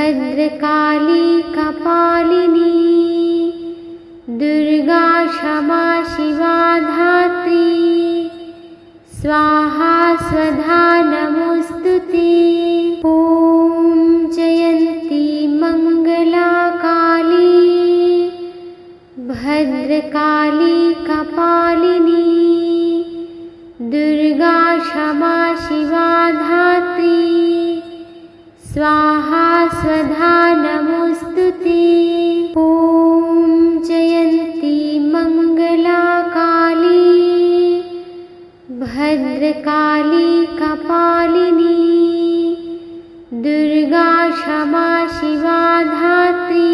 भद्रकाली कपालिनी दुर्गा क्षमा शिवा धात्री स्वाहा स्वधा नमोस्तुते। ॐ जयन्ती मंगला काली भद्रकाली कपालिनी दुर्गा क्षमा शिवा धात्री स्वाहा स्वधा नमोस्तुते। ॐ जयन्ती मंगला काली भद्रकाली कपालिनी दुर्गा क्षमा शिवा धात्री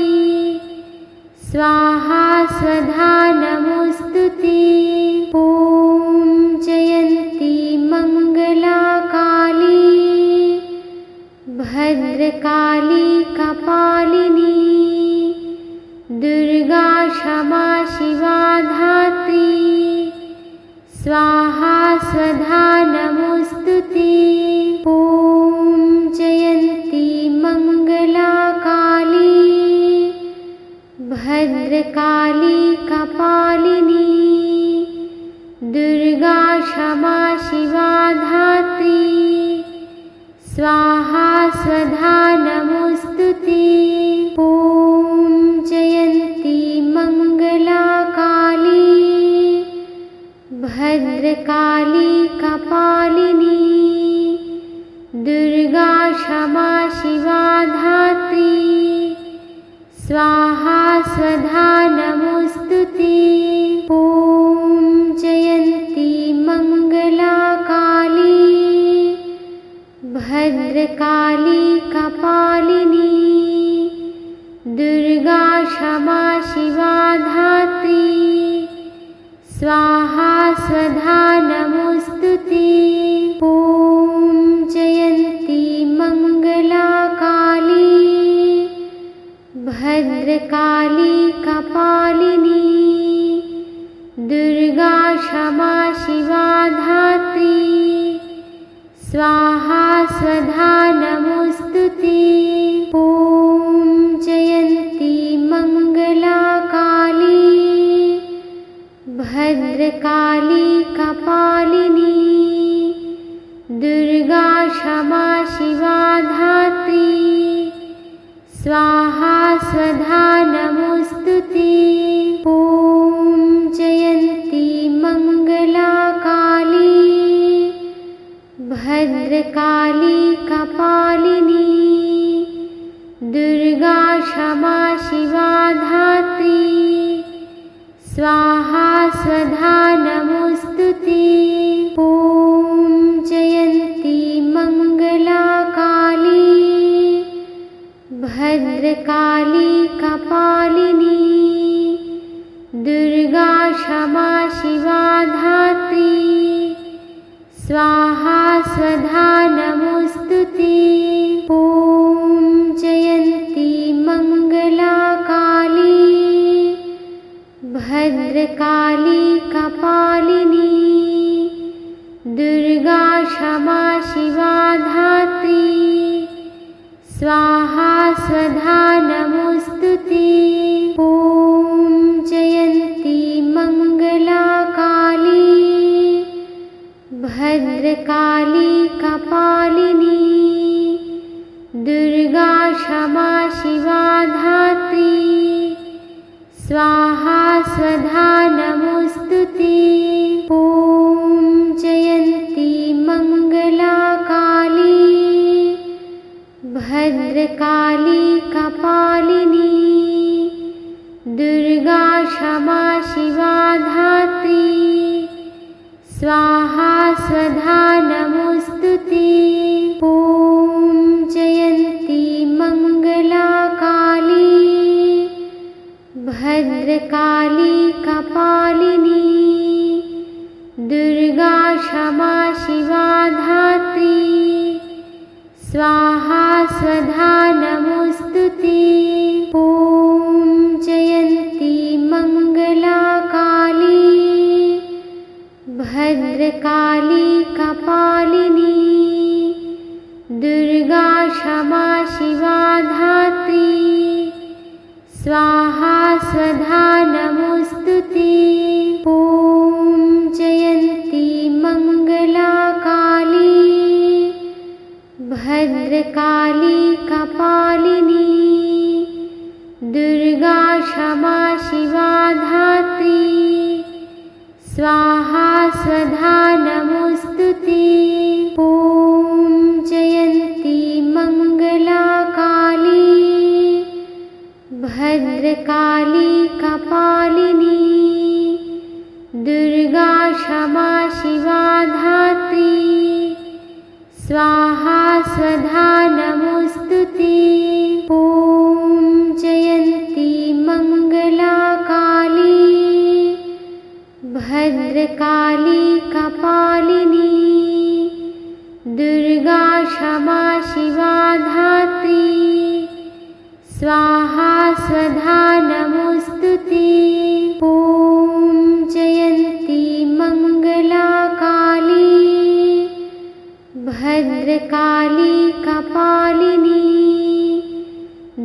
स्वाहा स्वधा नमोस्तुते। ॐ जयन्ती मंगला काली भद्रकाली कपालिनी दुर्गा क्षमा शिवा धात्री स्वाहा स्वधा नमोस्तुते। ॐ जयन्ती मंगला काली भद्रकाली कपालिनी दुर्गा क्षमा शिवा धात्री स्वाहा स्वधा नमोस्तुते। ॐ जयन्ती मंगला काली भद्रकाली कपालिनी दुर्गा क्षमा शिवा धात्री स्वाहा स्वधा नमोस्तुते। ॐ जयन्ती मंगला काली भद्रकाली कपालिनी दुर्गा क्षमा शिवा धात्री स्वाहा स्वधा नमोस्तुते। ॐ जयन्ती मंगला काली भद्रकाली कपालिनी दुर्गा क्षमा शिवा धात्री स्वाहा स्वधा नमोस्तुते। ॐ जयन्ती मंगला काली भद्रकाली कपालिनी दुर्गा क्षमा शिवा धात्री स्वाहा स्वधा नमोस्तुते। ॐ जयन्ती मंगला काली भद्रकाली कपालिनी दुर्गा क्षमा शिवा धात्री स्वाहा स्वधा नमोस्तुते। ॐ जयन्ती मंगला काली भद्रकाली कपालिनी दुर्गा क्षमा शिवा धात्री स्वाहा स्वधा नमोस्तुते। ॐ जयन्ती मंगला काली भद्रकाली कपालिनी दुर्गा क्षमा शिवा धात्री स्वाहा स्वधा नमोस्तुते। ॐ जयन्ती मंगला काली भद्रकाली कपालिनी दुर्गा क्षमा शिवा धात्री स्वाहा स्वधा नमोस्तुते। ॐ जयन्ती मंगला काली भद्रकाली कपालिनी दुर्गा क्षमा शिवा धात्री स्वाहा स्वधा नमोस्तुते। ॐ जयन्ती मंगला काली भद्रकाली कपालिनी दुर्गा क्षमा शिवा धात्री स्वाहा स्वधा नमोस्तुते। ॐ जयन्ती मंगला काली भद्रकाली कपालिनी दुर्गा क्षमा शिवा धात्री स्वाहा स्वधा नमोस्तुते। ॐ जयन्ती मंगला काली भद्रकाली कपालिनी दुर्गा क्षमा शिवा धात्री स्वाहा स्वधा नमोस्तुते। ॐ जयन्ती मंगला काली भद्रकाली कपालिनी दुर्गा क्षमा शिवा धात्री स्वाहा स्वधा नमोस्तुते। ॐ जयन्ती मंगला काली भद्रकाली कपालिनी दुर्गा क्षमा शिवा धात्री स्वाहा स्वधा नमोस्तुते। ॐ जयन्ती मंगला काली भद्रकाली कपालिनी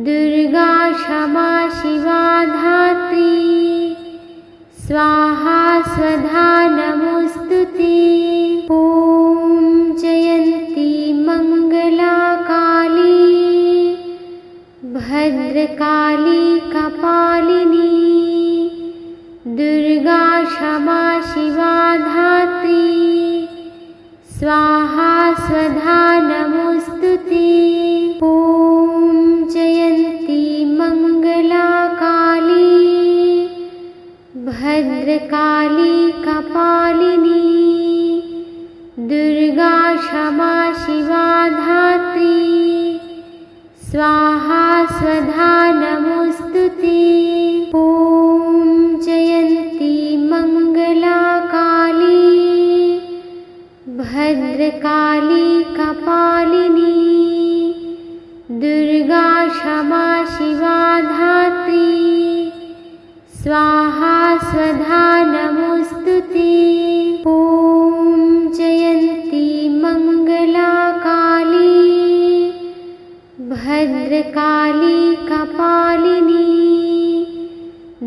दुर्गा क्षमा शिवा धात्री स्वाहा स्वधा नमोस्तुते। ॐ जयन्ती मंगला काली भद्रकाली कपालिनी दुर्गा क्षमा शिवा धात्री स्वाहा स्वधा नमोस्तुते। ॐ जयन्ती मंगला काली भद्रकाली कपालिनी दुर्गा क्षमा शिवा धात्री स्वाहा स्वधा नमोस्तुते। ॐ जयन्ती मंगला काली भद्रकाली कपालिनी दुर्गा क्षमा शिवा धात्री स्वाहा स्वधा नमोस्तुते। ॐ जयन्ती मंगला काली भद्रकाली कपालिनी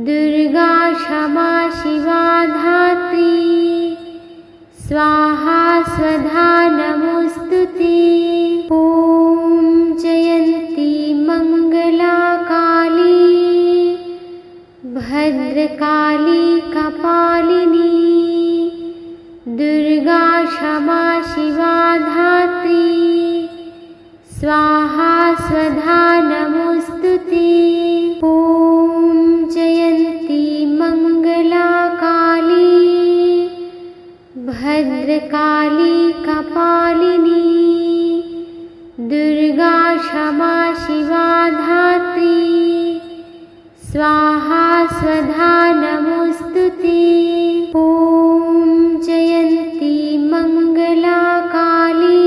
दुर्गा क्षमा शिवा धात्री स्वाहा स्वधा नमोस्तुते। ॐ जयन्ती मंगला काली भद्रकाली कपालिनी दुर्गा क्षमा शिवा धात्री स्वाहा स्वधा नमोस्तुते। ॐ जयन्ती मंगला काली भद्रकाली कपालिनी दुर्गा क्षमा शिवा धात्री स्वाहा स्वधा नमोस्तुते। ॐ जयन्ती मंगला काली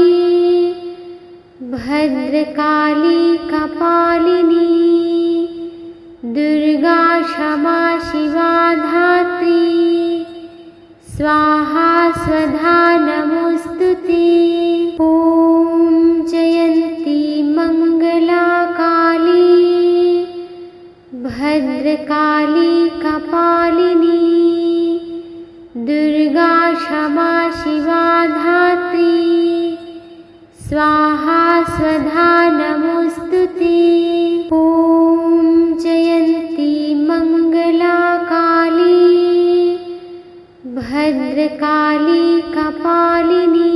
भद्रकाली कपालिनी दुर्गा क्षमा शिवा धात्री स्वाहा स्वधा नमोस्तुते। ॐ जयन्ती मंगला काली भद्रकाली कपालिनी दुर्गा क्षमा शिवा धात्री स्वाहा स्वधा नमोस्तुते। ॐ जयन्ती मंगला काली भद्रकाली कपालिनी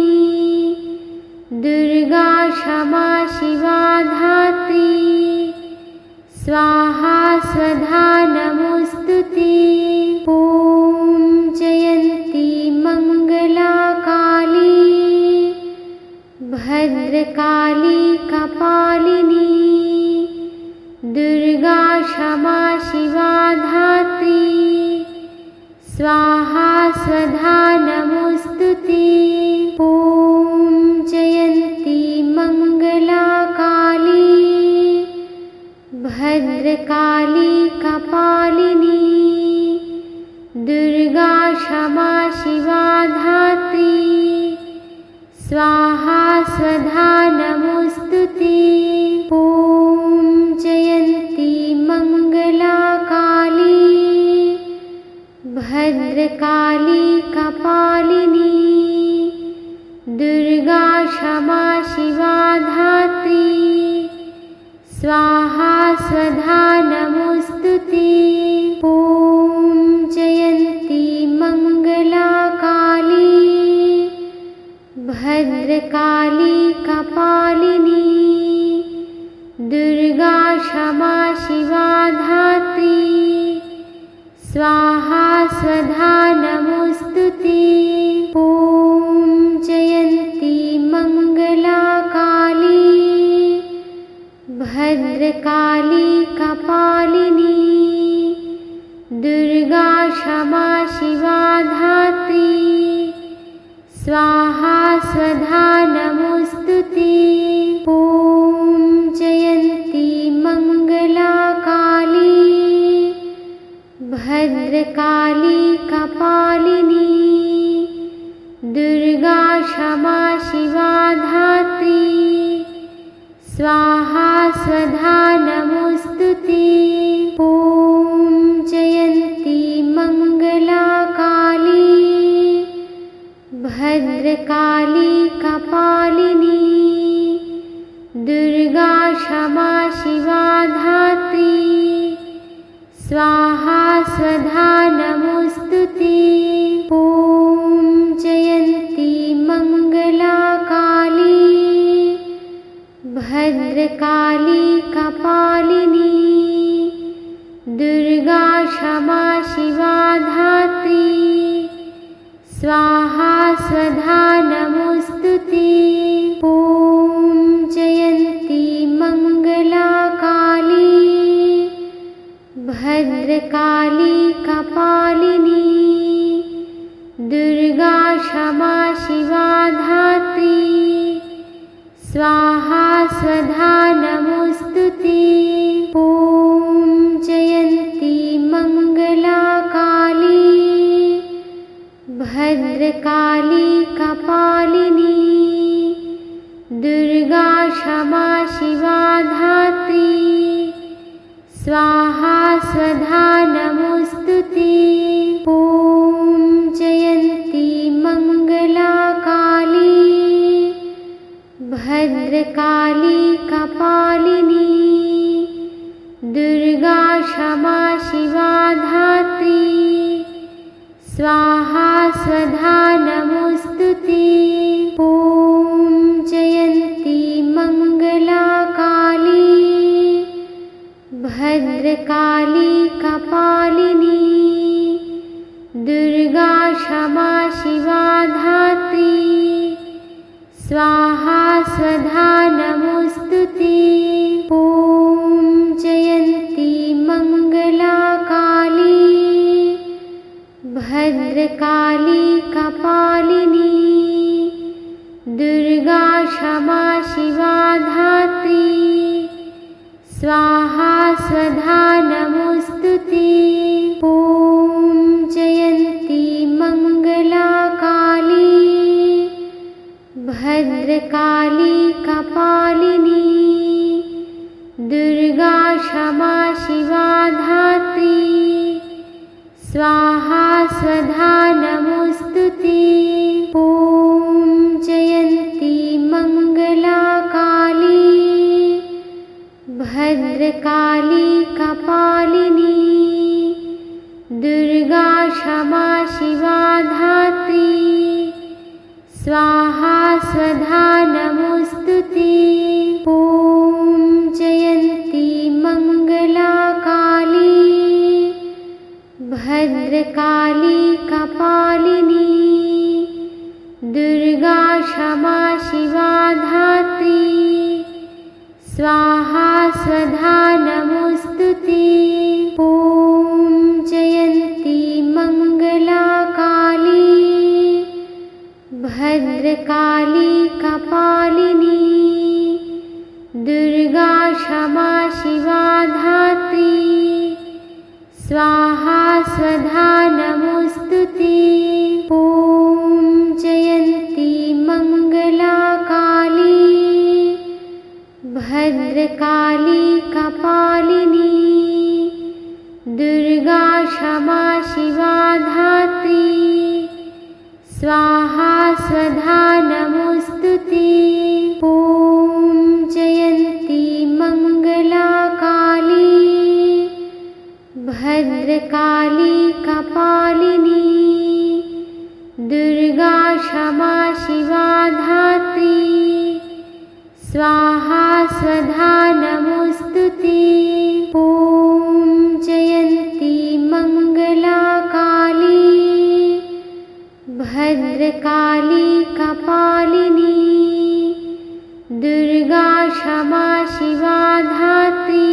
दुर्गा क्षमा शिवा धात्री स्वाहा स्वधा नमोस्तुते। ॐ जयन्ती मंगला काली भद्रकाली कपालिनी दुर्गा क्षमा शिवा धात्री स्वाहा स्वधा नमोस्तुते। ॐ जयन्ती मंगला काली भद्रकाली कपालिनी दुर्गा क्षमा शिवा धात्री स्वाहा स्वधा नमो भद्रकाली कपालिनी दुर्गा क्षमा शिवा धात्री स्वाहा स्वधा नमोस्तुते। ॐ जयन्ती मंगला काली भद्रकाली कपालिनी दुर्गा क्षमा शिवा धात्री स्वाहा स्वधा नमोस्तुते। ॐ जयन्ती मंगला काली भद्रकाली कपालिनी दुर्गा क्षमा शिवा धात्री स्वाहा स्वधा नमोस्तुते। ॐ जयन्ती मंगला काली भद्रकाली कपालिनी दुर्गा क्षमा शिवा धात्री स्वाहा स्वधा नमोस्तुते। ॐ जयन्ती मंगला काली भद्रकाली कपालिनी दुर्गा क्षमा शिवा धात्री स्वाहा स्वधा नमोस्तुते। ॐ जयन्ती मंगला काली भद्रकाली कपालिनी दुर्गा क्षमा शिवा धात्री स्वाहा स्वधा नमोस्तुते। ॐ जयन्ती मंगला काली भद्रकाली कपालिनी दुर्गा क्षमा शिवा धात्री स्वाहा स्वधा नमोस्तुते। ॐ जयन्ती मंगला काली भद्रकाली कपालिनी दुर्गा क्षमा शिवा धात्री स्वाहा स्वधा नमोस्तुते। ॐ जयन्ती मंगला काली भद्रकाली कपालिनी दुर्गा क्षमा शिवा धात्री स्वाहा स्वधा नमोस्तुते। ॐ जयन्ती मंगला काली भद्रकाली कपालिनी दुर्गा क्षमा शिवा धात्री स्वाहा स्वधा नमोस्तुते। ॐ जयन्ती मंगला काली भद्रकाली कपालिनी दुर्गा क्षमा शिवा धात्री स्वाहा स्वधा नमोस्तुते। ॐ जयन्ती मंगला काली भद्रकाली कपालिनी दुर्गा क्षमा शिवा धात्री स्वाहा स्वधा नमोस्तुते। ॐ जयन्ती मंगला काली भद्रकाली कपालिनी दुर्गा क्षमा शिवा धात्री स्वाहा स्वधा नमोस्तुते। ॐ जयन्ती मंगला काली भद्रकाली कपालिनी दुर्गा क्षमा शिवा धात्री स्वाहा स्वधा नमोस्तुते। ॐ जयन्ती मंगला काली भद्रकाली कपालिनी दुर्गा क्षमा शिवा धात्री स्वाहा स्वधा नमोस्तुते। ॐ जयन्ती मंगला काली भद्रकाली कपालिनी दुर्गा क्षमा शिवा धात्री स्वाहा स्वधा नमोस्तुते। ॐ जयन्ती मङ्गला काली भद्रकाली कपालिनी दुर्गा क्षमा शिवा धात्री स्वाहा स्वधा नमोस्तुते। ॐ जयन्ती मङ्गला काली भद्रकाली कपालिनी दुर्गा क्षमा शिवा धात्री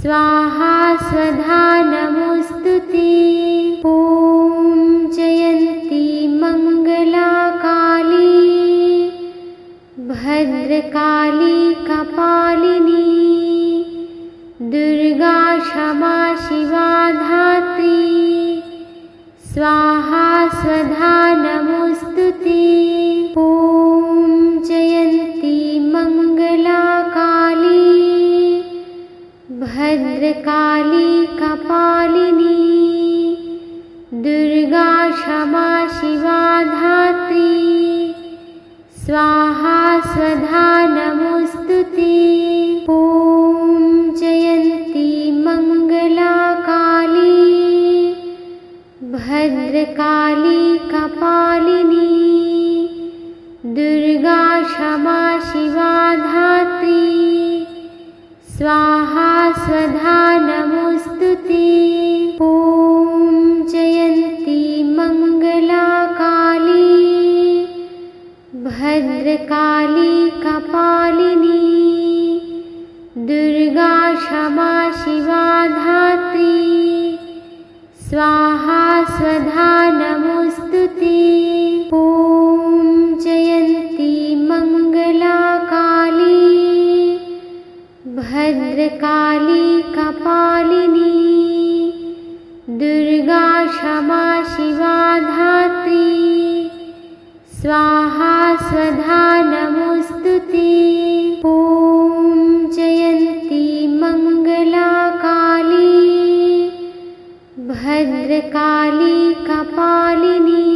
स्वाहा स्वधा नमोस्तुते। ॐ जयन्ती मङ्गला काली भद्रकाली कपालिनी दुर्गा क्षमा शिवा धात्री स्वाहा स्वधा नमोस्तुते। ॐ जयन्ती मङ्गला काली भद्रकाली कपालिनी दुर्गा क्षमा शिवा धात्री स्वाहा स्वधा नमोस्तुते। ॐ जयन्ती मङ्गला काली भद्रकाली कपालिनी दुर्गा क्षमा शिवा धात्री स्वाहा स्वधा नमोस्तुते। ॐ जयन्ती मङ्गला काली भद्रकाली कपालिनी दुर्गा क्षमा शिवा धात्री स्वाहा स्वधा नमोस्तुते। ॐ जयन्ती मङ्गला काली भद्रकाली कपालिनी दुर्गा क्षमा शिवा धात्री स्वाहा स्वधा नमोस्तुते। ॐ जयन्ती मङ्गला काली भद्रकाली कपालिनी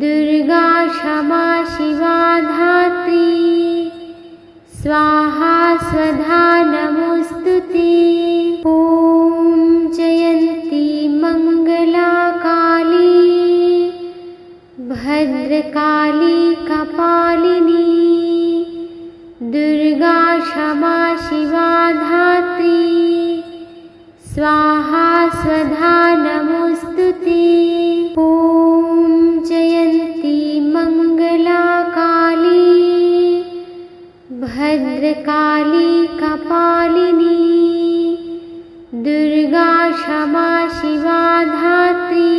दुर्गा क्षमा शिवा धात्री स्वाहा स्वधा नमोस्तुते। ॐ जयन्ती मङ्गला काली भद्रकाली कपालिनी दुर्गा क्षमा शिवा धात्री स्वाहा स्वधा नमोस्तुते। ॐ जयन्ती मङ्गला काली भद्रकाली कपालिनी दुर्गा क्षमा शिवा धात्री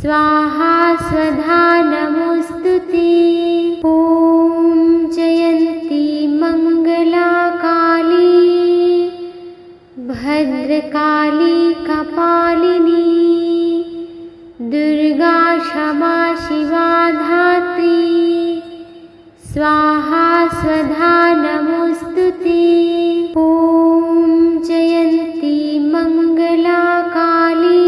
स्वाहा स्वधा नमोस्तुते। ॐ जयन्ती मङ्गला काली भद्रकाली कपालिनी दुर्गा क्षमा शिवा धात्री स्वाहा स्वधा नमोस्तुते। ॐ जयन्ती मङ्गला काली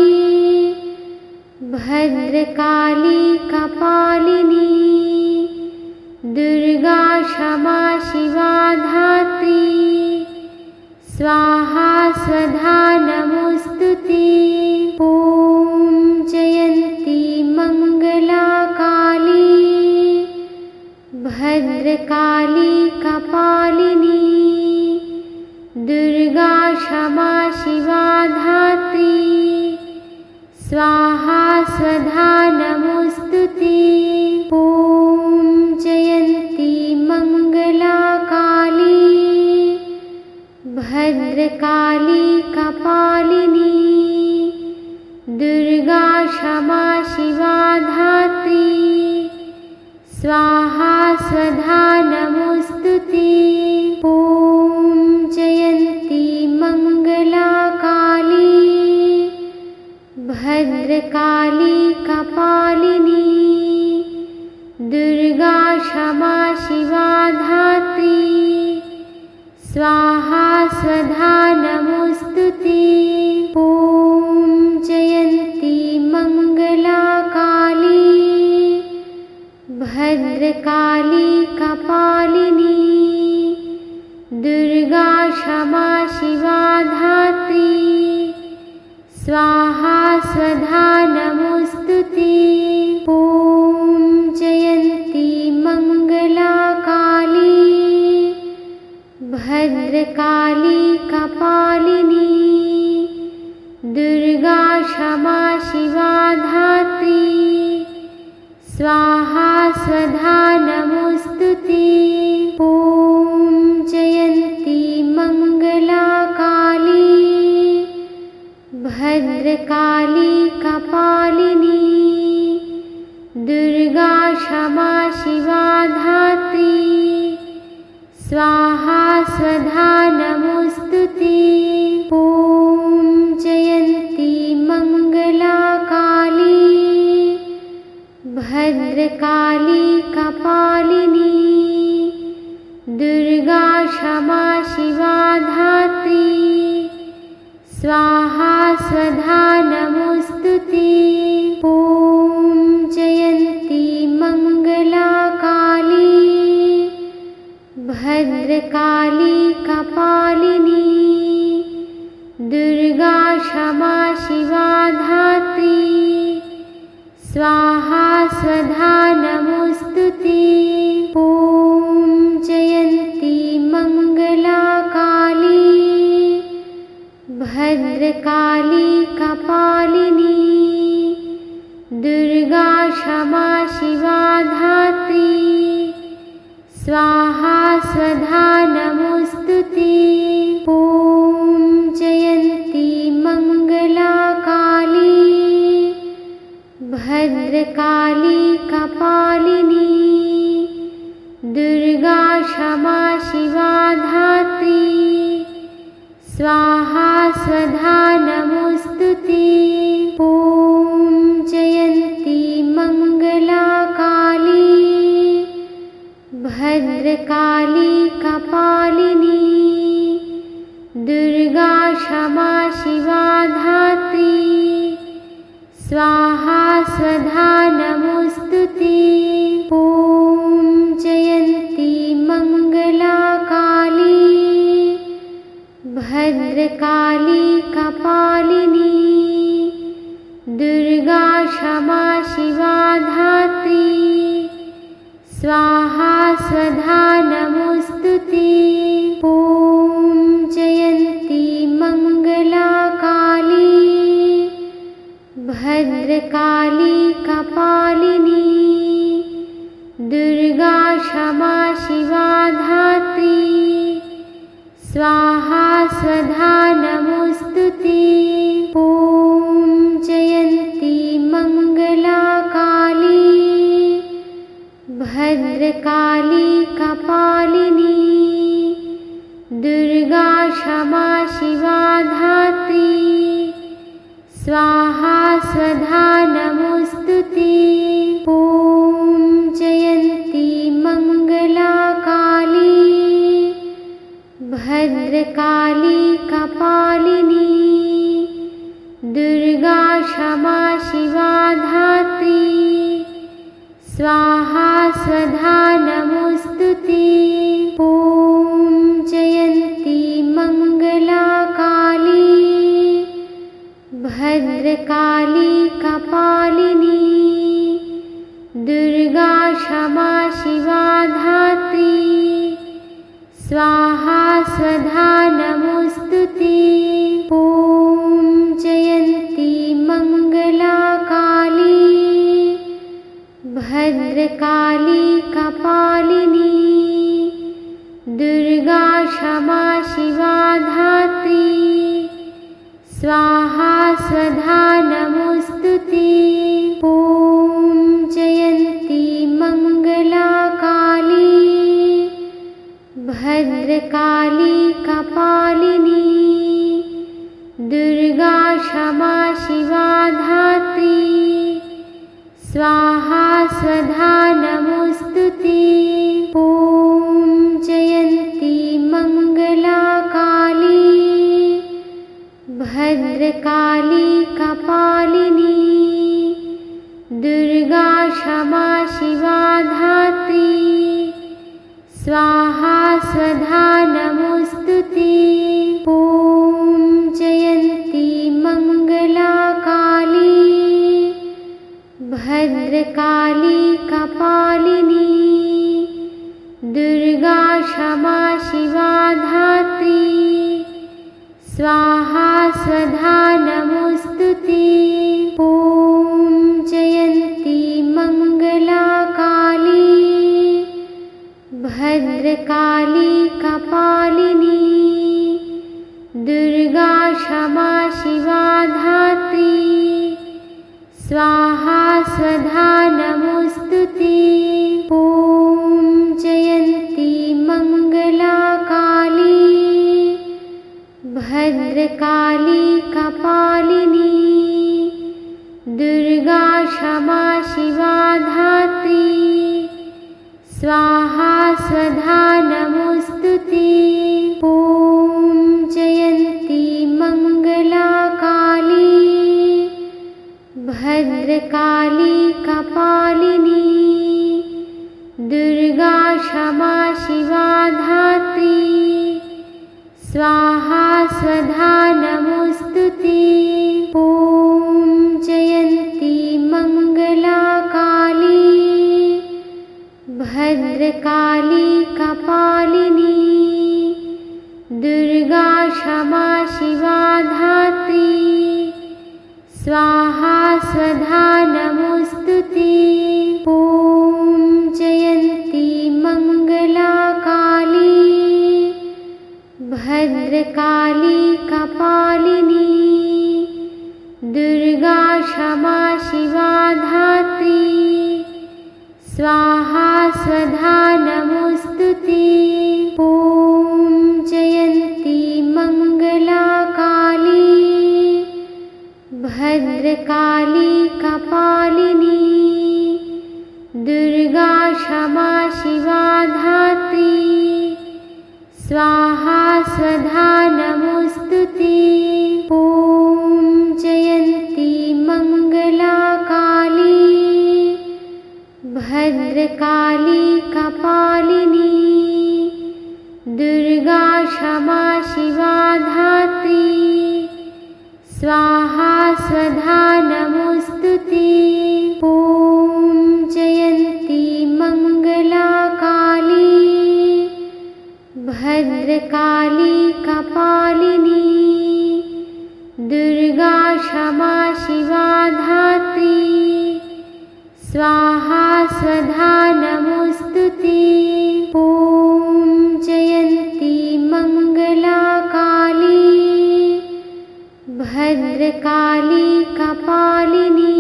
भद्रकाली कपालिनी दुर्गा क्षमा शिवा धात्री स्वाहा स्वधा नमोस्तुते। ॐ जयन्ती मङ्गला काली भद्रकाली कपालिनी दुर्गा क्षमा शिवा धात्री स्वाहा स्वधा नमोस्तुते। ॐ जयन्ती मङ्गला काली भद्रकाली कपालिनी दुर्गा क्षमा शिवा धात्री स्वाहा स्वधा नमोस्तुते। ॐ जयन्ती मङ्गला काली भद्रकाली कपालिनी दुर्गा क्षमा शिवा धात्री स्वाहा स्वधा नमोस्तुते। ॐ जयन्ती मङ्गला भद्रकाली कपालिनी दुर्गा क्षमा शिवा धात्री स्वाहा स्वधा नमोस्तुते। ॐ जयन्ती मंगला काली भद्रकाली कपालिनी दुर्गा क्षमा शिवा धात्री स्वाहा स्वधा नमोस्तुते। ॐ जयन्ती मंगला काली भद्रकाली कपालिनी दुर्गा क्षमा शिवा धात्री स्वाहा स्वधा नमोस्तुते। ॐ जयन्ती मंगला काली भद्रकाली कपालिनी दुर्गा क्षमा शिवा धात्री स्वाहा स्वधा नमोस्तुते। ॐ जयन्ती मंगला काली भद्रकाली कपालिनी दुर्गा क्षमा शिवा धात्री स्वाहा स्वधा नमोस्तुते। ॐ जयन्ती मंगला काली भद्रकाली कपालिनी दुर्गा क्षमा शिवा धात्री स्वाहा स्वधा नमोस्तुते। ॐ जयन्ती मंगला काली भद्रकाली कपालिनी दुर्गा क्षमा शिवा धात्री स्वाहा स्वधा नमोस्तुते। ॐ जयन्ती मंगला काली भद्रकाली कपालिनी दुर्गा क्षमा शिवा धात्री स्वाहा स्वधा नमोस्तुते। ॐ जयन्ती मंगला काली भद्रकाली कपालिनी दुर्गा क्षमा शिवा धात्री स्वाहा स्वधा नमोस्तुते। ॐ जयन्ती मंगला काली भद्रकाली कपालिनी दुर्गा क्षमा शिवा धात्री स्वाहा स्वधा नमोस्तुते। ॐ जयन्ती मंगला काली भद्रकाली कपालिनी दुर्गा क्षमा शिवा धात्री स्वाहा स्वधा नमोस्तुते। ॐ जयन्ती मंगला काली भद्रकाली कपालिनी दुर्गा क्षमा शिवा धात्री स्वाहा स्वधा नमोस्तुते। ॐ जयन्ती मंगला काली भद्रकाली कपालिनी दुर्गा क्षमा शिवा धात्री स्वाहा स्वधा नमोस्तुते। ॐ जयन्ती मंगला काली भद्रकाली कपालिनी दुर्गा क्षमा शिवा धात्री स्वाहा स्वधा नमोस्तुते। ॐ जयन्ती मंगला काली भद्रकाली कपालिनी दुर्गा क्षमा शिवा धात्री स्वाहा स्वधा नमोस्तुते। ॐ जयन्ती मंगला काली भद्रकाली कपालिनी दुर्गा क्षमा शिवा धात्री स्वाहा स्वधा नमोऽस्तुते। ॐ जयन्ती मङ्गला काली भद्रकाली कपालिनी दुर्गा क्षमा शिवा धात्री स्वाहा स्वधा नमोऽस्तुते। ॐ जयन्ती मङ्गला काली भद्रकाली कपालिनी दुर्गा क्षमा शिवा धात्री स्वाहा स्वधा नमोऽस्तुते। ॐ जयन्ती मङ्गला काली भद्रकाली कपालिनी दुर्गा क्षमा शिवा धात्री स्वाहा स्वधा नमोऽस्तुते। ॐ जयन्ती मङ्गला काली भद्रकाली कपालिनी दुर्गा क्षमा शिवा धात्री स्वाहा स्वधा नमोऽस्तुते। ॐ जयन्ती मङ्गला काली भद्रकाली कपालिनी दुर्गा क्षमा शिवा धात्री स्वाहा स्वधा नमोऽस्तुते। ॐ जयन्ती मङ्गला काली भद्रकाली कपालिनी दुर्गा क्षमा शिवा धात्री स्वाहा स्वधा नमोऽस्तुते। ॐ जयन्ती मङ्गला काली भद्रकाली कपालिनी दुर्गा क्षमा शिवा धात्री स्वाहा स्वधा नमोऽस्तुते। ॐ जयन्ती मङ्गला काली भद्रकाली कपालिनी दुर्गा क्षमा शिवा धात्री स्वाहा स्वधा नमोऽस्तुते। ॐ जयन्ती मङ्गला काली भद्रकाली कपालिनी दुर्गा क्षमा शिवा धात्री स्वाहा स्वधा नमोऽस्तुते। ॐ जयन्ती मङ्गला काली भद्रकाली कपालिनी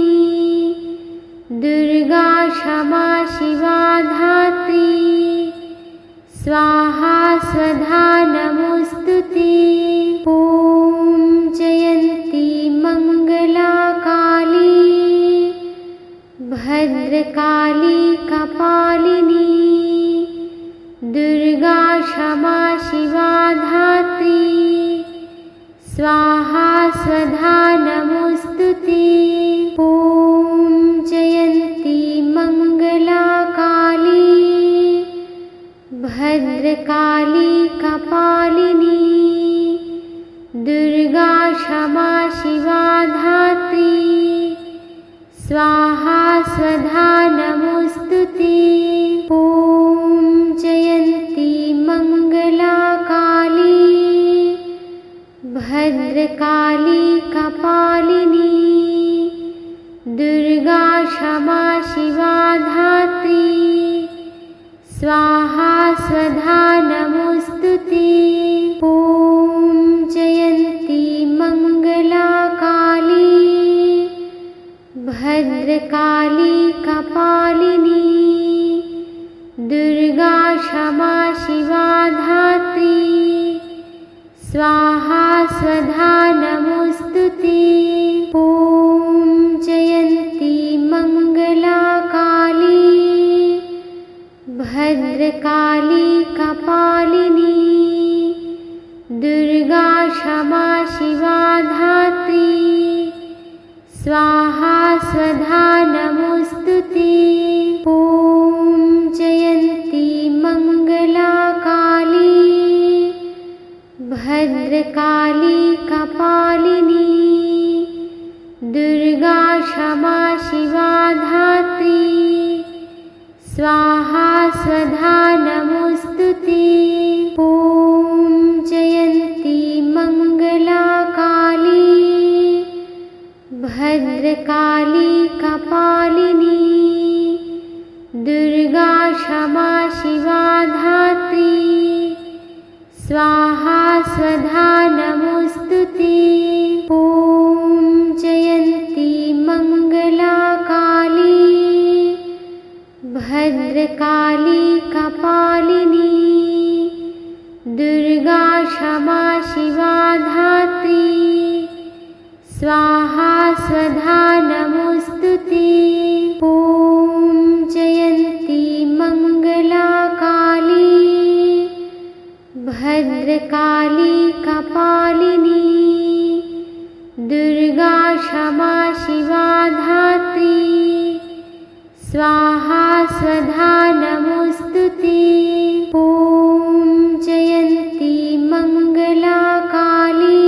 दुर्गा क्षमा शिवा धात्री स्वाहा स्वधा नमोऽस्तुते। ॐ जयन्ती मङ्गला काली भद्रकाली कपालिनी दुर्गा क्षमा शिवा धात्री स्वाहा स्वधा नमोऽस्तुते। ॐ जयन्ती मङ्गला काली भद्रकाली कपालिनी दुर्गा क्षमा शिवा धात्री स्वाहा स्वधा नमोऽस्तुते। ॐ जयन्ती मङ्गला काली भद्रकाली कपालिनी दुर्गा क्षमा शिवा धात्री स्वाहा स्वधा नमोऽस्तुते। ॐ जयन्ती मङ्गला काली भद्रकाली कपालिनी दुर्गा क्षमा शिवा धात्री स्वाहा स्वधा नमोऽस्तुते। ॐ जयन्ती मङ्गला काली भद्रकाली कपालिनी दुर्गा क्षमा शिवा धात्री स्वाहा स्वधा नमोऽस्तुते। ॐ जयन्ती मङ्गला स्वाहा स्वधा नमोऽस्तुते। ॐ जयन्ती मङ्गला काली भद्रकाली कपालिनी दुर्गा क्षमा शिवा धात्री स्वाहा स्वधा नमोऽस्तुते। ॐ जयन्ती मङ्गला काली भद्रकाली कपालिनी दुर्गा क्षमा शिवा धात्री स्वाहा स्वधा नमोऽस्तुते। ॐ जयन्ती मङ्गला काली भद्रकाली कपालिनी दुर्गा क्षमा शिवा धात्री स्वाहा स्वधा नमोऽस्तुते। ॐ जयन्ती मङ्गला काली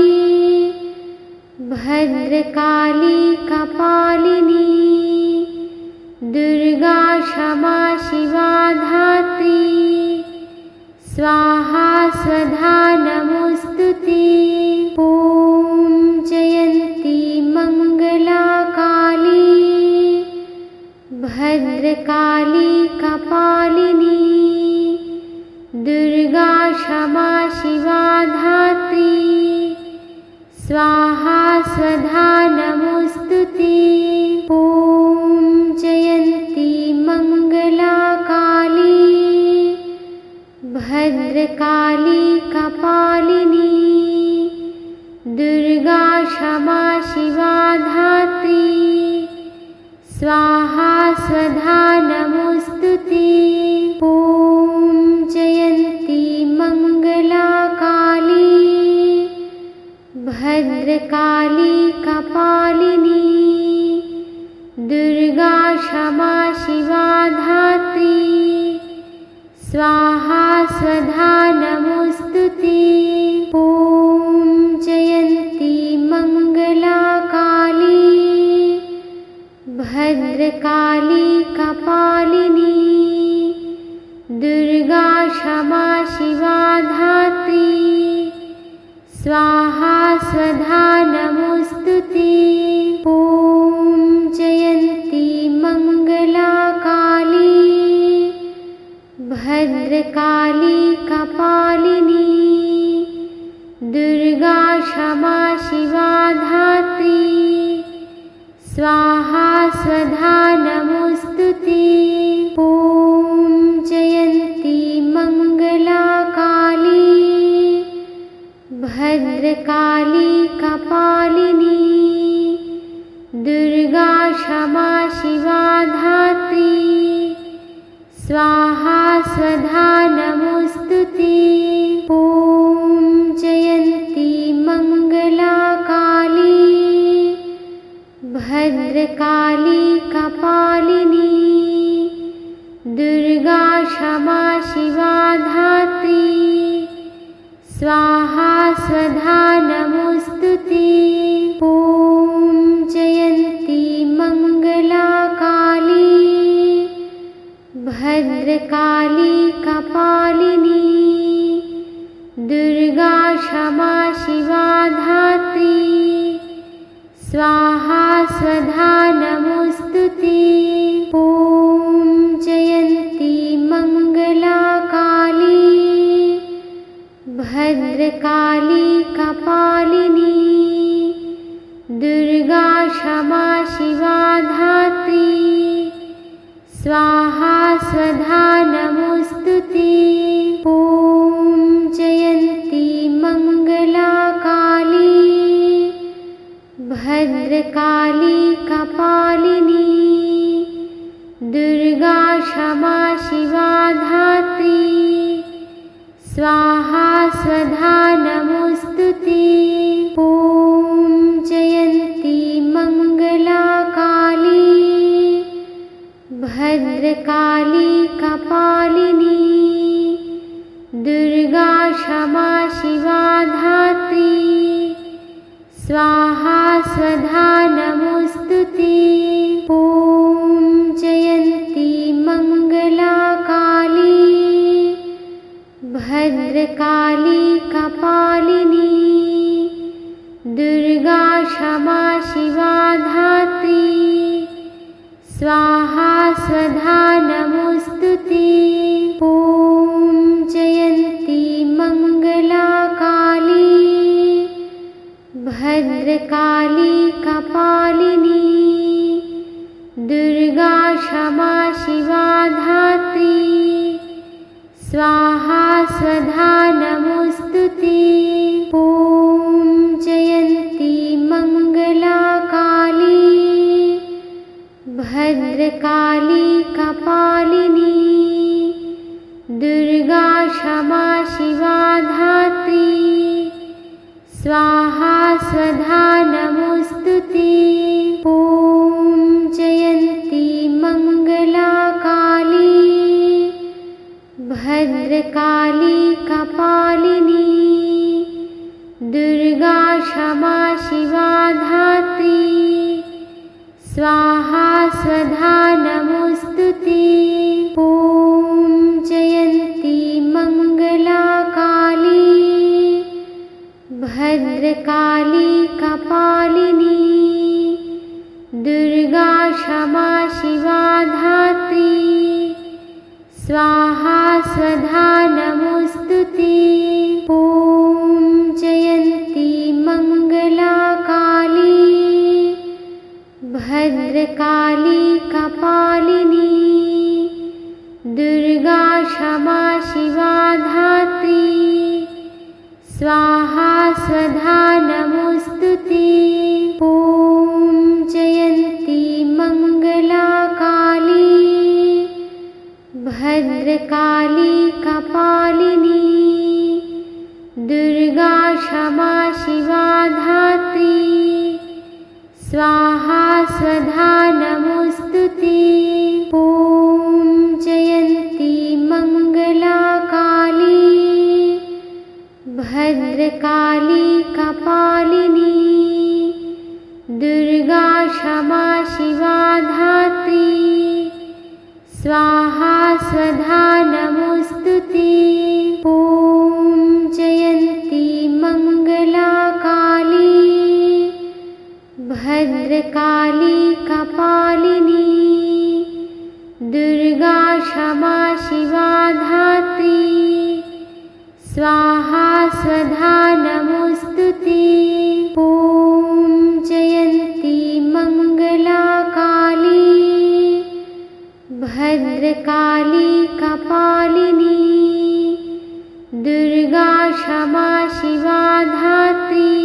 भद्रकाली कपालिनी दुर्गा क्षमा शिवा धात्री स्वाहा स्वधा नमोऽस्तुते। ॐ जयन्ती मङ्गला काली भद्रकाली कपालिनी दुर्गा क्षमा शिवा धात्री स्वाहा स्वधा नमोऽस्तुते। ॐ जयन्ती मङ्गला काली भद्रकाली कपालिनी दुर्गा क्षमा शिवा धात्री स्वाहा स्वधा नमोऽस्तुते। ॐ जयन्ती मङ्गला काली भद्रकाली कपालिनी दुर्गा क्षमा शिवा धात्री स्वाहा स्वधा नमोऽस्तुते। ॐ जयन्ती मङ्गला काली भद्रकाली कपालिनी दुर्गा क्षमा शिवा धात्री स्वाहा स्वधा नमोऽस्तुते। ॐ जयन्ती मङ्गला काली भद्रकाली कपालिनी दुर्गा क्षमा शिवा धात्री स्वाहा स्वधा नमोऽस्तुते। ॐ जयन्ती मङ्गला काली भद्रकाली कपालिनी दुर्गा क्षमा शिवा धात्री स्वाहा स्वधा नमोऽस्तुते। ॐ जयन्ती मङ्गला काली भद्रकाली कपालिनी दुर्गा क्षमा शिवा धात्री स्वाहा स्वधा नमोऽस्तुते। ॐ जयन्ती मङ्गला काली भद्रकाली कपालिनी दुर्गा क्षमा शिवा धात्री स्वाहा स्वधा नमोऽस्तुते। ॐ जयन्ती मङ्गला काली भद्रकाली कपालिनी दुर्गा क्षमा शिवा धात्री स्वाहा स्वधा नमोऽस्तुते। ॐ जयन्ती मङ्गला काली भद्रकाली कपालिनी दुर्गा क्षमा शिवा धात्री स्वाहा स्वधा नमोऽस्तुते। ॐ जयन्ती मङ्गला काली भद्रकाली कपालिनी दुर्गा क्षमा शिवा धात्री स्वाहा स्वधा नमोऽस्तुते। ॐ जयन्ती मङ्गला भद्रकाली कपालिनी दुर्गा क्षमा शिवा धात्री स्वाहा स्वधा नमोस्तुते। ॐ जयन्ती मंगला काली भद्रकाली कपालिनी दुर्गा क्षमा शिवा धात्री स्वाहा स्वधा नमोस्तुते। ॐ जयन्ती मंगला काली भद्रकाली कपालिनी दुर्गा क्षमा शिवा धात्री स्वाहा स्वधा नमोस्तुते। ॐ जयन्ती मंगला काली भद्रकाली कपालिनी दुर्गा क्षमा शिवा धात्री स्वाहा स्वधा नमोस्तुते। ॐ जयन्ती मंगला काली भद्रकाली कपालिनी दुर्गा क्षमा शिवा धात्री स्वाहा स्वधा नमोस्तुते। ॐ जयन्ती मंगला काली भद्रकाली कपालिनी दुर्गा क्षमा शिवा धात्री स्वाहा स्वधा नमोस्तुते। ॐ जयन्ती मंगला काली भद्रकाली कपालिनी दुर्गा क्षमा शिवा धात्री स्वाहा स्वधा नमोस्तुते। ॐ जयन्ती मंगला काली भद्रकाली कपालिनी दुर्गा क्षमा शिवा धात्री स्वाहा स्वधा नमोस्तुते। ॐ जयन्ती मंगला काली भद्रकाली कपालिनी दुर्गा क्षमा शिवा धात्री स्वाहा स्वधा नमोस्तुते। ॐ जयन्ती मंगला काली भद्रकाली कपालिनी दुर्गा क्षमा शिवा धात्री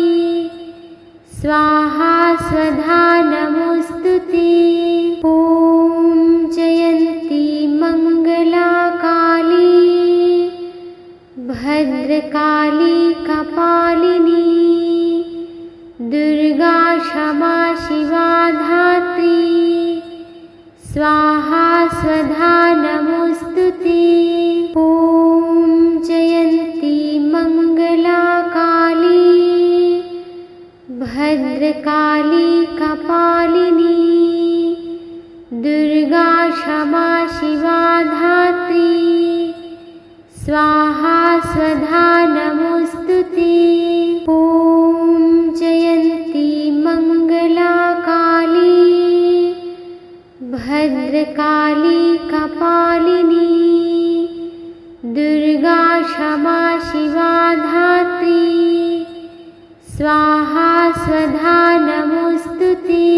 स्वाहा स्वधा नमोस्तुते। ॐ जयन्ती मंगला काली भद्रकाली कपालिनी दुर्गा क्षमा शिवा धात्री स्वाहा स्वधा नमोस्तुते। ॐ जयन्ती मंगला काली भद्रकाली कपालिनी दुर्गा क्षमा शिवा धात्री स्वाहा स्वधा नमोस्तुते। ॐ जयन्ती मंगला काली भद्रकाली कपालिनी दुर्गा क्षमा शिवा धात्री स्वाहा स्वधा नमोस्तुते।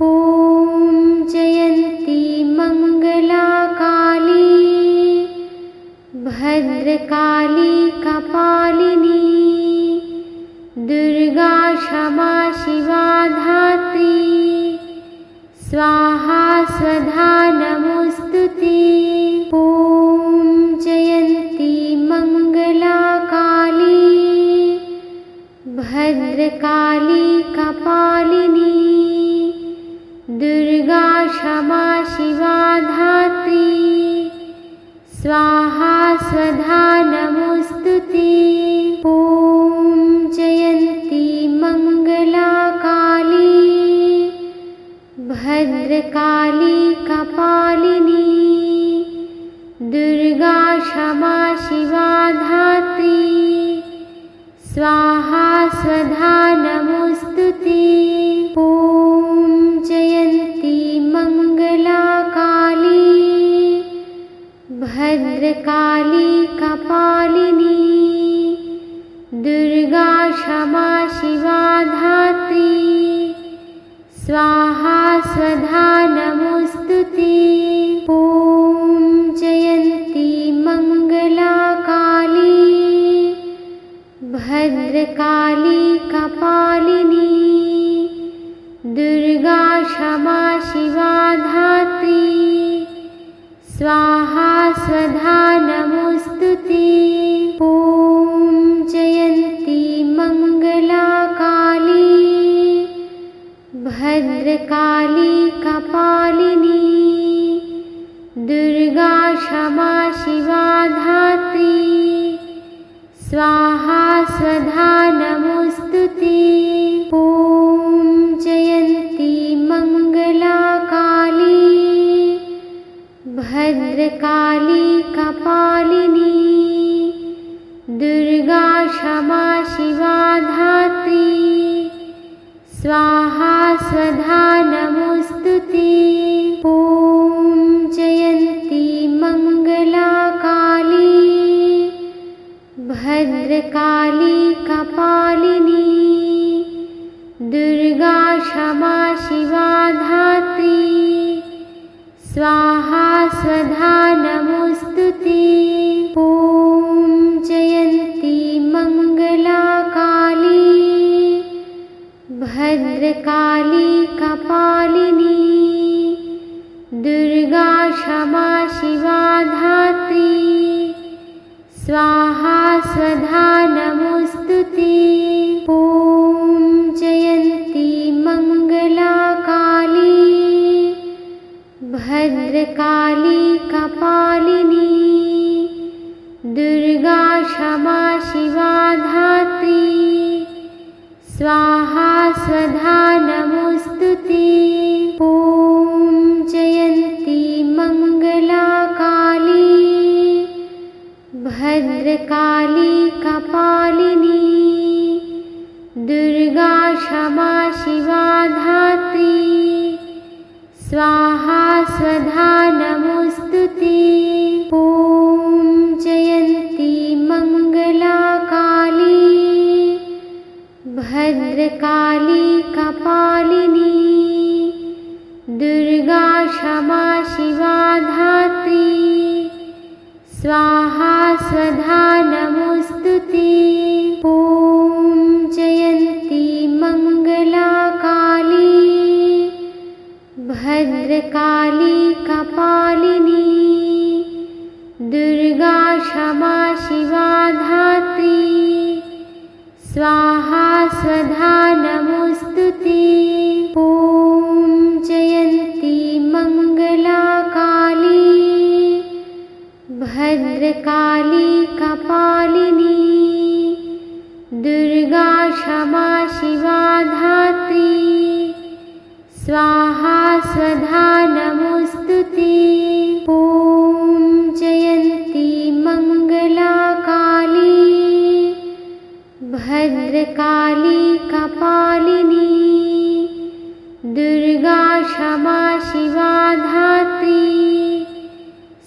ॐ जयन्ती मंगला काली भद्रकाली कपालिनी दुर्गा क्षमा शिवा धात्री स्वाहा स्वधा नमोस्तुते। ॐ जयन्ती मंगला काली भद्रकाली कपालिनी दुर्गा क्षमा शिवा धात्री स्वाहा स्वधा नमोस्तुते। ॐ जयन्ती मंगला काली भद्रकाली कपालिनी दुर्गा क्षमा शिवा धात्री स्वाहा स्वधा नमोऽस्तुते। ॐ जयन्ती मङ्गला काली भद्रकाली कपालिनी दुर्गा क्षमा शिवा धात्री स्वाहा स्वधा नमोऽस्तुते। ॐ जयन्ती मङ्गला काली भद्रकाली कपालिनी दुर्गा क्षमा शिवा धात्री स्वाहा स्वधा नमोऽस्तुते। ॐ जयन्ती मङ्गला काली भद्रकाली कपालिनी दुर्गा क्षमा शिवा धात्री स्वाहा स्वधा नमोऽस्तुते। ॐ जयन्ती मङ्गला काली भद्रकाली कपालिनी दुर्गा क्षमा शिवा धात्री स्वाहा स्वधा नमोऽस्तुते। ॐ जयन्ती मङ्गला काली भद्रकाली कपालिनी दुर्गा क्षमा शिवा धात्री स्वाहा स्वधा नमोऽस्तुते। ॐ जयन्ती मङ्गला काली भद्रकाली कपालिनी दुर्गा क्षमा शिवा धात्री स्वाहा स्वधा नमोऽस्तुते। ॐ जयन्ती मङ्गला काली भद्रकाली कपालिनी दुर्गा क्षमा शिवा धात्री स्वाहा स्वधा नमोऽस्तुते। ॐ जयन्ती मङ्गला काली भद्रकाली कपालिनी दुर्गा क्षमा शिवा धात्री स्वाहा स्वधा नमोऽस्तुते। ॐ जयन्ती मङ्गला काली भद्रकाली कपालिनी दुर्गा क्षमा शिवा धात्री स्वाहा स्वधा नमोऽस्तुते। ॐ जयन्ती मङ्गला काली भद्रकाली कपालिनी दुर्गा क्षमा शिवा धात्री स्वाहा स्वधा नमोऽस्तुते। ॐ जयन्ती मङ्गला काली भद्रकाली कपालिनी दुर्गा क्षमा शिवा धात्री स्वाहा स्वधा नमोऽस्तुते। ॐ जयन्ती मङ्गला काली भद्रकाली कपालिनी दुर्गा क्षमा शिवा धात्री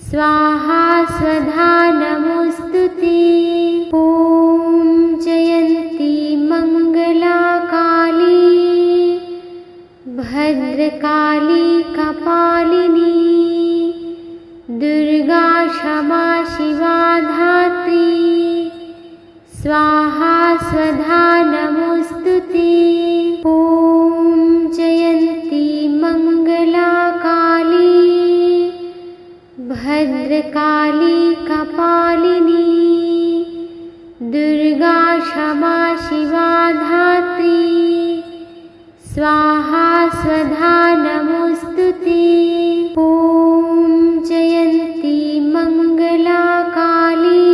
स्वाहा स्वधा नमोऽस्तुते। ॐ जयन्ती मङ्गला काली भद्रकाली कपालिनी दुर्गा क्षमा शिवा धात्री स्वाहा स्वधा नमोऽस्तुते। ॐ जयन्ती मङ्गला काली भद्रकाली कपालिनी दुर्गा क्षमा शिवा धात्री स्वाहा स्वधा नमोऽस्तुते। ॐ जयन्ती मङ्गला काली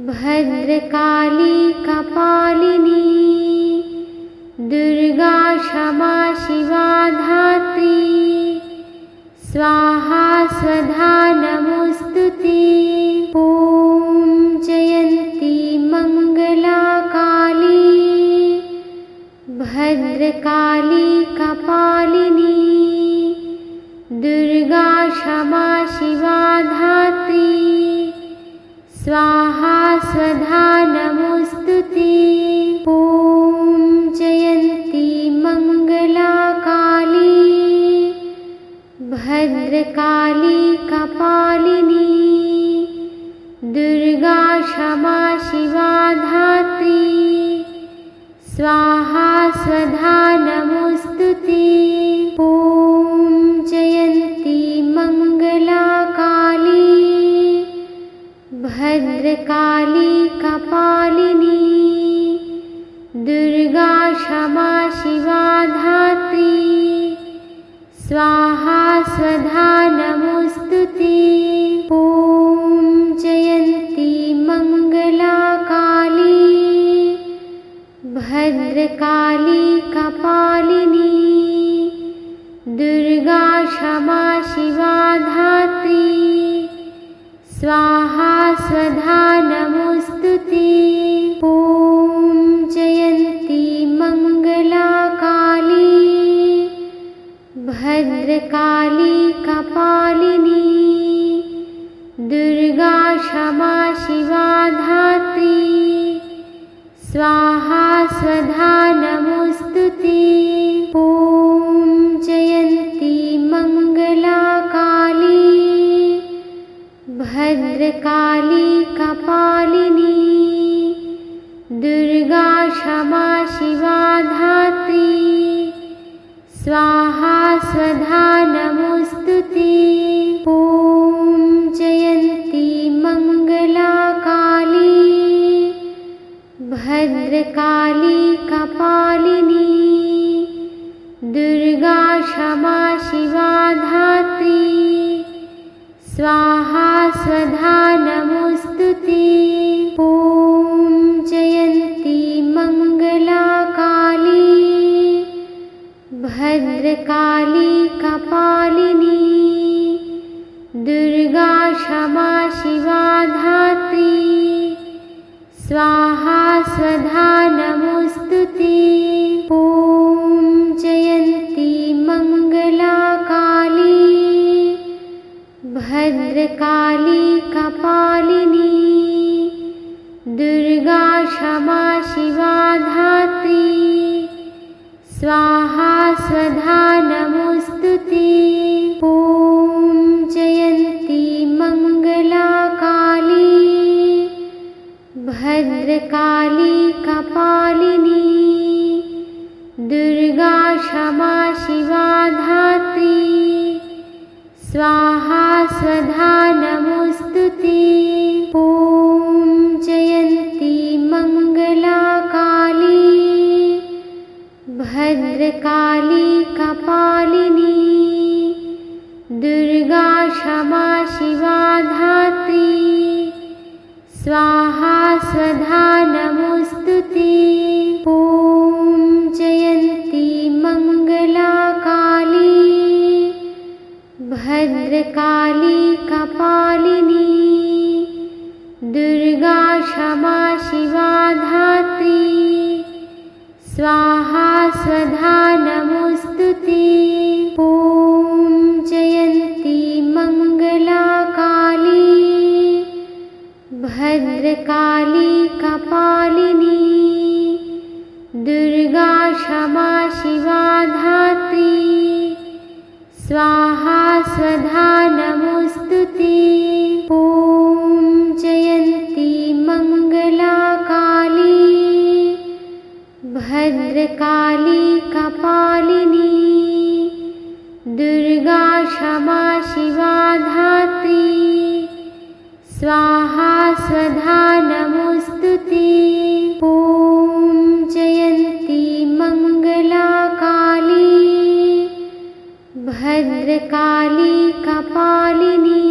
भद्रकाली कपालिनी दुर्गा क्षमा शिवा धात्री स्वाहा स्वधा नमोऽस्तुते। ॐ जयन्ती मङ्गला भद्रकाली कपालिनी दुर्गा क्षमा शिवा धात्री स्वाहा स्वधा नमोस्तुते। ॐ जयन्ती मंगला काली भद्रकाली कपालिनी दुर्गा क्षमा शिवा धात्री स्वाहा स्वधा नमोस्तुते। ॐ जयन्ती मंगला काली भद्रकाली कपालिनी दुर्गा क्षमा शिवा धात्री स्वाहा स्वधा नमोस्तुते। ॐ जयन्ती मंगला काली भद्रकाली कपालिनी दुर्गा क्षमा शिवा धात्री स्वाहा स्वधा नमोस्तुते। ॐ जयन्ती मंगला काली भद्रकाली कपालिनी दुर्गा क्षमा शिवा धात्री स्वाहा स्वधा नमोस्तुते। ॐ जयन्ती मंगला काली भद्रकाली कपालिनी दुर्गा क्षमा शिवा धात्री स्वाहा स्वधा नमोस्तुते। ॐ जयन्ती मंगला काली भद्रकाली कपालिनी दुर्गा क्षमा शिवा धात्री स्वाहा स्वधा नमोस्तुते। ॐ जयन्ती मंगला काली भद्रकाली कपालिनी दुर्गा क्षमा शिवा धात्री स्वाहा स्वधा नमोस्तुते। ॐ जयन्ती मंगला काली भद्रकाली कपालिनी दुर्गा क्षमा शिवा धात्री स्वाहा स्वधा नमोस्तुते। ॐ जयन्ती मंगला काली भद्रकाली कपालिनी दुर्गा क्षमा शिवा धात्री स्वाहा स्वधा नमोस्तुते। ॐ जयन्ती मंगला काली भद्रकाली कपालिनी दुर्गा क्षमा शिवा धात्री स्वाहा स्वधा नमोस्तुते। ॐ जयन्ती मंगला काली भद्रकाली कपालिनी दुर्गा क्षमा शिवा धात्री स्वाहा स्वधा नमोस्तुते। ॐ जयन्ती मंगला काली भद्रकाली कपालिनी दुर्गा क्षमा शिवा धात्री स्वाहा स्वधा नमोस्तुते। ॐ जयन्ती मंगला काली भद्रकाली कपालिनी दुर्गा क्षमा शिवा धात्री स्वाहा स्वधा नमोस्तुते। ॐ जयन्ती मंगला काली भद्रकाली कपालिनी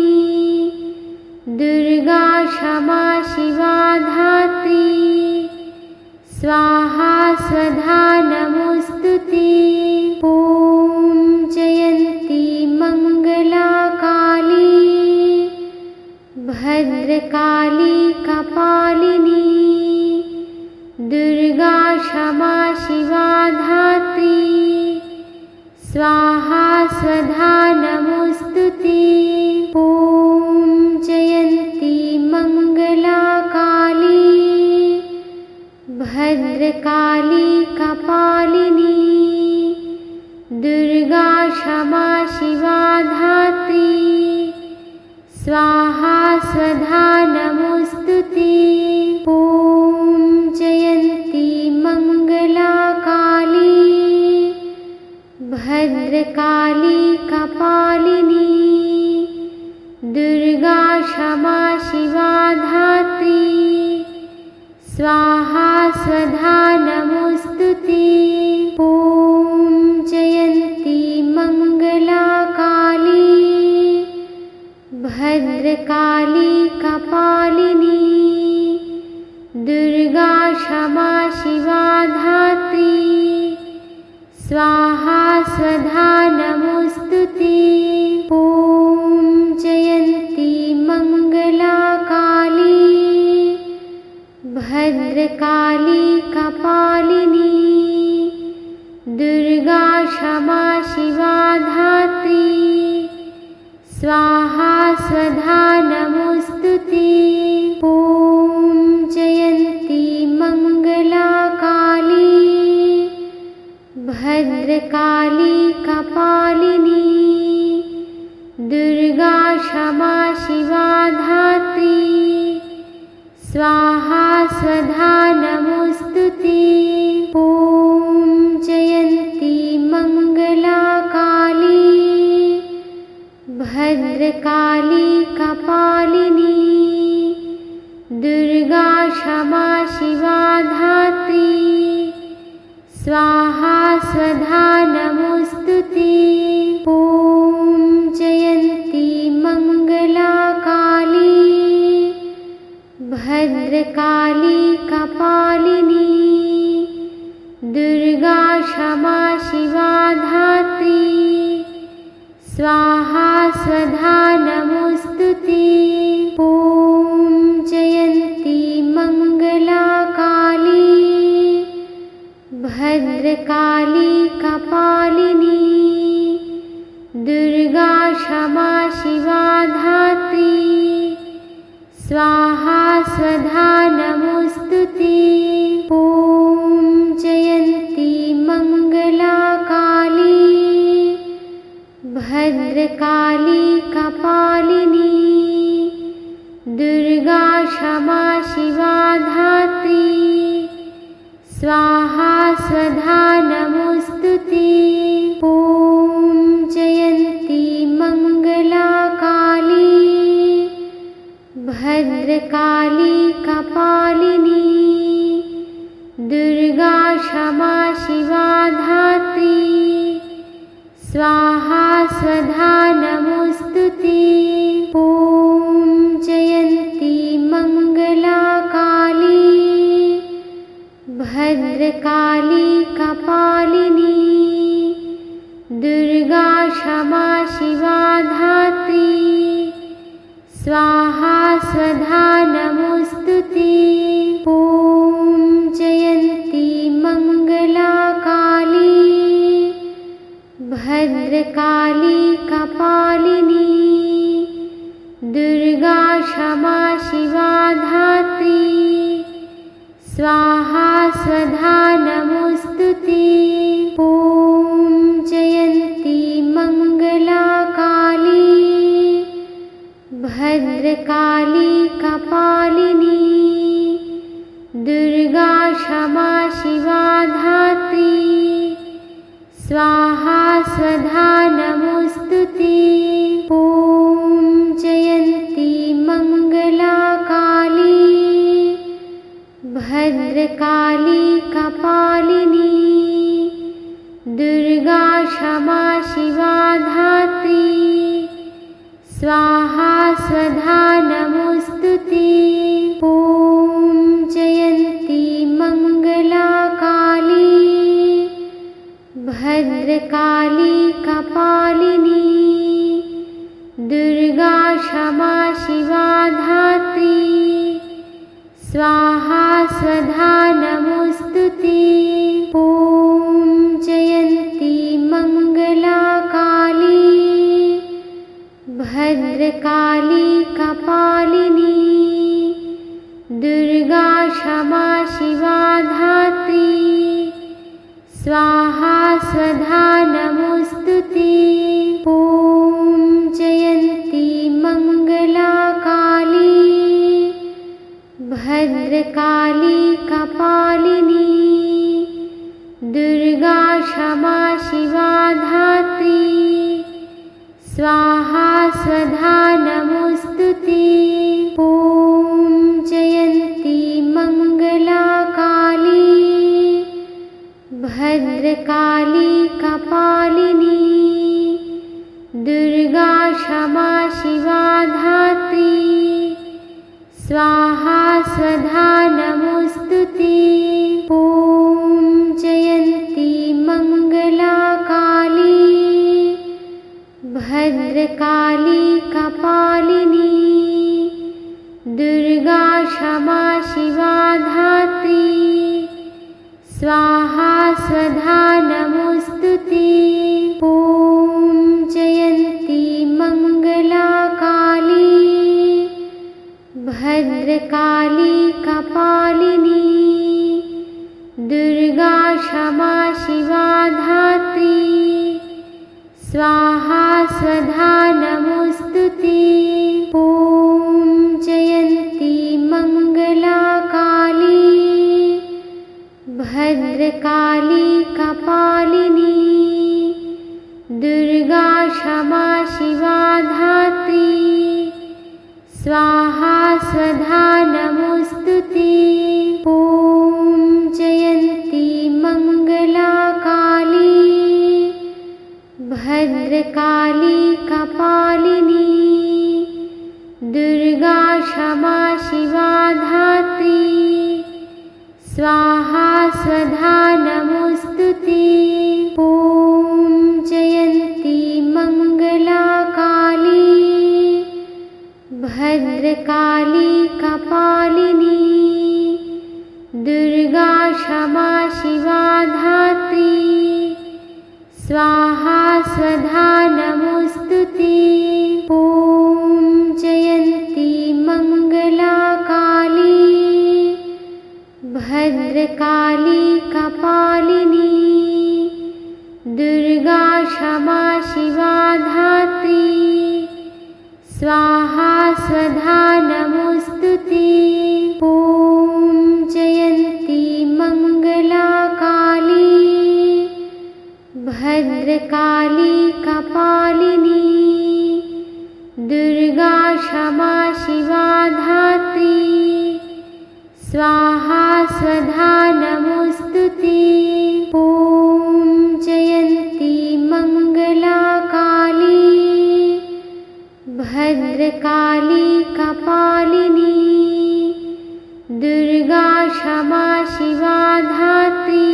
दुर्गा क्षमा शिवा धात्री स्वाहा स्वधा नमोस्तुते। ॐ जयन्ती मंगला काली भद्रकाली कपालिनी दुर्गा क्षमा शिवा धात्री स्वाहा स्वधा नमोस्तुते। ॐ जयन्ती मङ्गला काली भद्रकाली कपालिनी दुर्गा क्षमा शिवा धात्री स्वाहा स्वधा नमोस्तुते। ॐ जयन्ती मङ्गला काली भद्रकाली कपालिनी दुर्गा क्षमा शिवा धात्री स्वाहा स्वधा नमोस्तुते। ॐ जयन्ती मङ्गला काली भद्रकाली कपालिनी दुर्गा क्षमा शिवा धात्री स्वाहा स्वधा नमोस्तुते। ॐ जयन्ती मङ्गला काली भद्रकाली कपालिनी दुर्गा क्षमा शिवा धात्री स्वाहा स्वधा नमोस्तुते। ॐ जयन्ती मङ्गला काली भद्रकाली कपालिनी दुर्गा क्षमा शिवा धात्री स्वाहा स्वधा नमोस्तुते। ॐ जयन्ती मङ्गला काली भद्रकाली कपालिनी दुर्गा क्षमा शिवा धात्री स्वाहा स्वधा नमोस्तुते। ॐ जयन्ती मङ्गला काली भद्रकाली कपालिनी दुर्गा क्षमा शिवा धात्री स्वाहा स्वधा नमोस्तुते। ॐ जयन्ती मङ्गला काली भद्रकाली कपालिनी दुर्गा क्षमा शिवा धात्री स्वाहा स्वधा नमोस्तुते। ॐ जयन्ती मङ्गला काली भद्रकाली कपालिनी दुर्गा क्षमा शिवा धात्री स्वाहा स्वधा नमोस्तुते। ॐ जयन्ती मङ्गला काली भद्रकाली कपालिनी दुर्गा क्षमा शिवा धात्री स्वाहा स्वधा नमोस्तुते। ॐ जयन्ती मङ्गला काली भद्रकाली कपालिनी दुर्गा क्षमा शिवा धात्री स्वाहा स्वधा नमोस्तुते। ॐ जयन्ती मङ्गला काली भद्रकाली कपालिनी दुर्गा क्षमा शिवा धात्री स्वाहा स्वधा नमोस्तुते। ॐ जयन्ती मङ्गला काली भद्रकाली कपालिनी दुर्गा क्षमा शिवा धात्री स्वाहा स्वधा नमोस्तुते। ॐ जयन्ती मङ्गला काली भद्रकाली कपालिनी दुर्गा क्षमा शिवा धात्री स्वाहा स्वधा नमोस्तुते। ॐ जयन्ती मङ्गला काली भद्रकाली कपालिनी दुर्गा क्षमा शिवा धात्री स्वाहा स्वधा नमोस्तुते। ॐ जयन्ती मङ्गला भद्रकाली कपालिनी दुर्गा क्षमा शिवा धात्री स्वाहा स्वधा नमोस्तुते। ॐ जयन्ती मंगला काली भद्रकाली कपालिनी दुर्गा क्षमा शिवा धात्री स्वाहा स्वधा नमोस्तुते। ॐ जयन्ती मंगला काली भद्रकाली कपालिनी दुर्गा क्षमा शिवा धात्री स्वाहा स्वधा नमोस्तुते। ॐ जयन्ती मंगला काली भद्रकाली कपालिनी दुर्गा क्षमा शिवा धात्री स्वाहा स्वधा नमोस्तुते। ॐ जयन्ती मंगला काली भद्रकाली कपालिनी दुर्गा क्षमा शिवा धात्री स्वाहा स्वधा नमोस्तुते। ॐ जयन्ती मंगला काली भद्रकाली कपालिनी दुर्गा क्षमा शिवा धात्री स्वाहा स्वधा नमोस्तुते। ॐ जयन्ती मंगला काली भद्रकाली कपालिनी दुर्गा क्षमा शिवा धात्री स्वाहा स्वधा नमोस्तुते। ॐ जयन्ती मंगला काली भद्रकाली कपालिनी दुर्गा क्षमा शिवा धात्री स्वाहा स्वधा नमोस्तुते। ॐ जयन्ती मंगला काली भद्रकाली कपालिनी दुर्गा क्षमा शिवा धात्री स्वाहा स्वधा नमोस्तुते। ॐ जयन्ती मंगला काली भद्रकाली कपालिनी दुर्गा क्षमा शिवा धात्री स्वाहा स्वधा नमोस्तुते। ॐ जयन्ती मंगला काली भद्रकाली कपालिनी दुर्गा क्षमा शिवा धात्री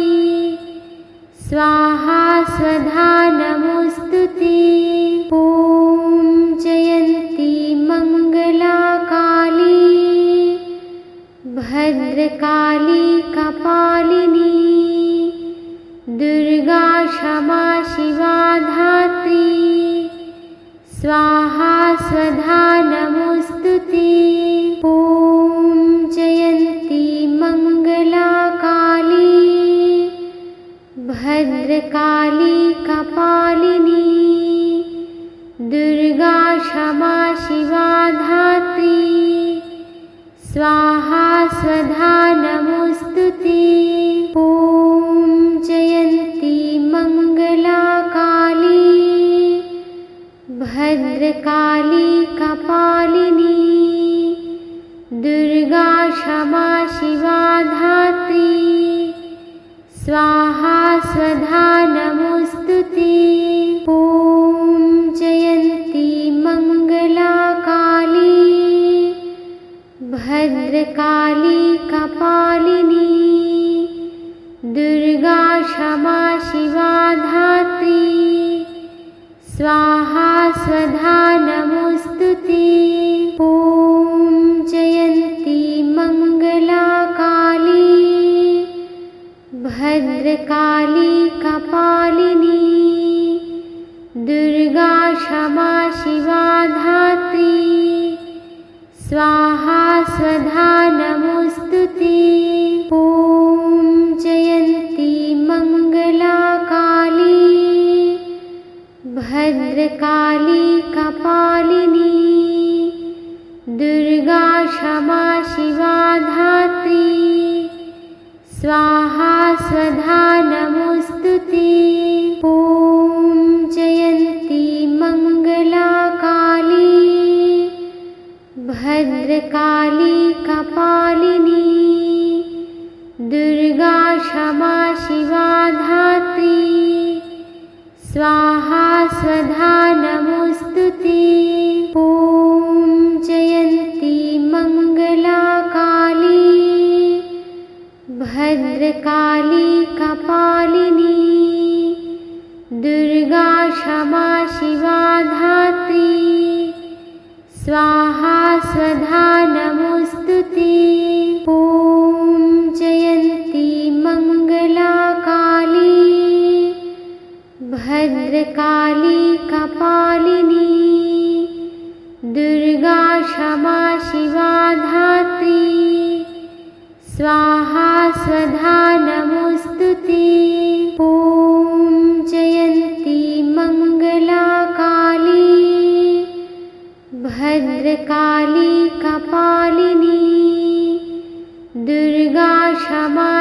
स्वाहा स्वधा नमोस्तुते। ॐ जयन्ती मंगला काली भद्रकाली कपालिनी दुर्गा क्षमा शिवा धात्री स्वाहा स्वधा नमोस्तुते। ॐ जयन्ती मंगला काली भद्रकाली कपालिनी दुर्गा क्षमा शिवा धात्री स्वाहा स्वधा नमोस्तुते। ॐ जयन्ती मंगला काली भद्रकाली कपालिनी दुर्गा क्षमा शिवा धात्री स्वाहा स्वधा नमोस्तुते। ॐ जयन्ती मंगला काली भद्रकाली कपालिनी दुर्गा क्षमा शिवा धात्री स्वाहा स्वधा नमोस्तुते। ॐ जयन्ती मंगला काली भद्रकाली कपालिनी दुर्गा क्षमा शिवा धात्री स्वधा नमोऽस्तुते। ॐ जयन्ती मङ्गला काली भद्रकाली कपालिनी दुर्गा क्षमा शिवा धात्री स्वाहा स्वधा नमोऽस्तुते। ॐ जयन्ती मङ्गला काली भद्रकाली कपालिनी दुर्गा क्षमा शिवा धात्री स्वाहा स्वधा नमोऽस्तुते। ॐ जयन्ती मङ्गला काली भद्रकाली कपालिनी दुर्गा क्षमा शिवा धात्री स्वाहा स्वधा नमोऽस्तुते। ॐ जयन्ती मङ्गला काली भद्रकाली कपालिनी दुर्गा क्षमा शिवा धात्री स्वाहा स्वधा नमोऽस्तुते। ॐ जयन्ती मङ्गला काली भद्रकाली कपालिनी दुर्गा क्षमा